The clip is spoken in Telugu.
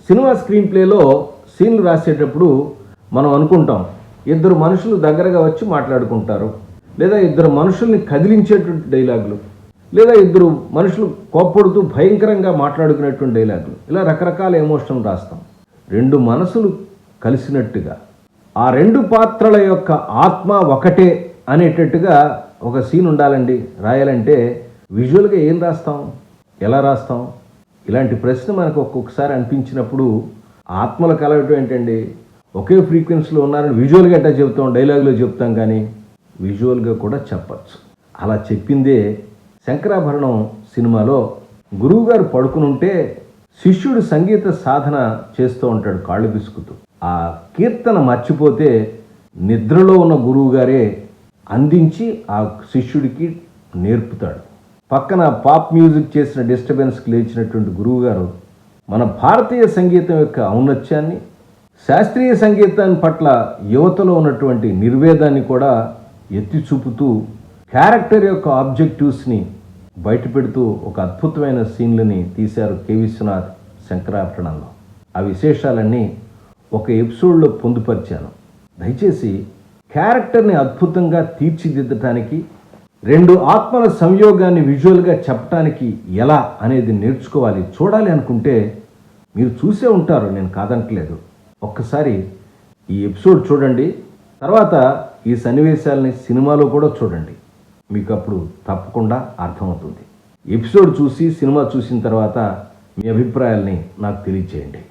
సినిమా స్క్రీన్ ప్లేలో సీన్లు రాసేటప్పుడు మనం అనుకుంటాం ఇద్దరు మనుషులు దగ్గరగా వచ్చి మాట్లాడుకుంటారు, లేదా ఇద్దరు మనుషుల్ని కదిలించేటువంటి డైలాగులు, లేదా ఇద్దరు మనుషులు కోప్పడుతూ భయంకరంగా మాట్లాడుకునేటువంటి డైలాగులు, ఇలా రకరకాల ఎమోషన్ రాస్తాం. రెండు మనసులు కలిసినట్టుగా ఆ రెండు పాత్రల యొక్క ఆత్మ ఒకటే అనేటట్టుగా ఒక సీన్ ఉండాలండి. రాయాలంటే విజువల్గా ఏం రాస్తాం, ఎలా రాస్తాం? ఇలాంటి ప్రశ్న మనకు ఒక్కొక్కసారి అనిపించినప్పుడు ఆత్మలు కలవటం ఏంటండి, ఒకే ఫ్రీక్వెన్సీలో ఉన్నారని విజువల్గా ఎట్టా చెప్తాం, డైలాగులో చెప్తాం, కానీ విజువల్గా కూడా చెప్పచ్చు. అలా చెప్పిందే శంకరాభరణం సినిమాలో గురువుగారు పడుకునుంటే శిష్యుడు సంగీత సాధన చేస్తూ ఉంటాడు కాళ్ళు పిసుకుతూ. ఆ కీర్తన మర్చిపోతే నిద్రలో ఉన్న గురువుగారే అందించి ఆ శిష్యుడికి నేర్పుతాడు. పక్కన పాప్ మ్యూజిక్ చేసిన డిస్టర్బెన్స్కి లేచినటువంటి గురువుగారు మన భారతీయ సంగీతం యొక్క ఔన్నత్యాన్ని, శాస్త్రీయ సంగీతాన్ని పట్ల యువతలో ఉన్నటువంటి నిర్వేదాన్ని కూడా ఎత్తి చూపుతూ క్యారెక్టర్ యొక్క ఆబ్జెక్టివ్స్ని బయటపెడుతూ ఒక అద్భుతమైన సీన్లని తీశారు కె విశ్వనాథ్ శంకరాభరణంలో. ఆ విశేషాలన్నీ ఒక ఎపిసోడ్లో పొందుపరిచాను. దయచేసి క్యారెక్టర్ని అద్భుతంగా తీర్చిదిద్దటానికి, రెండు ఆత్మల సంయోగాన్ని విజువల్గా చెప్పటానికి ఎలా అనేది నేర్చుకోవాలి. చూడాలి అనుకుంటే మీరు చూసే ఉంటారు, నేను కాదంటలేదు. ఒక్కసారి ఈ ఎపిసోడ్ చూడండి, తర్వాత ఈ సన్నివేశాలని సినిమాలో కూడా చూడండి. మీకు అప్పుడు తప్పకుండా అర్థమవుతుంది. ఎపిసోడ్ చూసి సినిమా చూసిన తర్వాత మీ అభిప్రాయాల్ని నాకు తెలియచేయండి.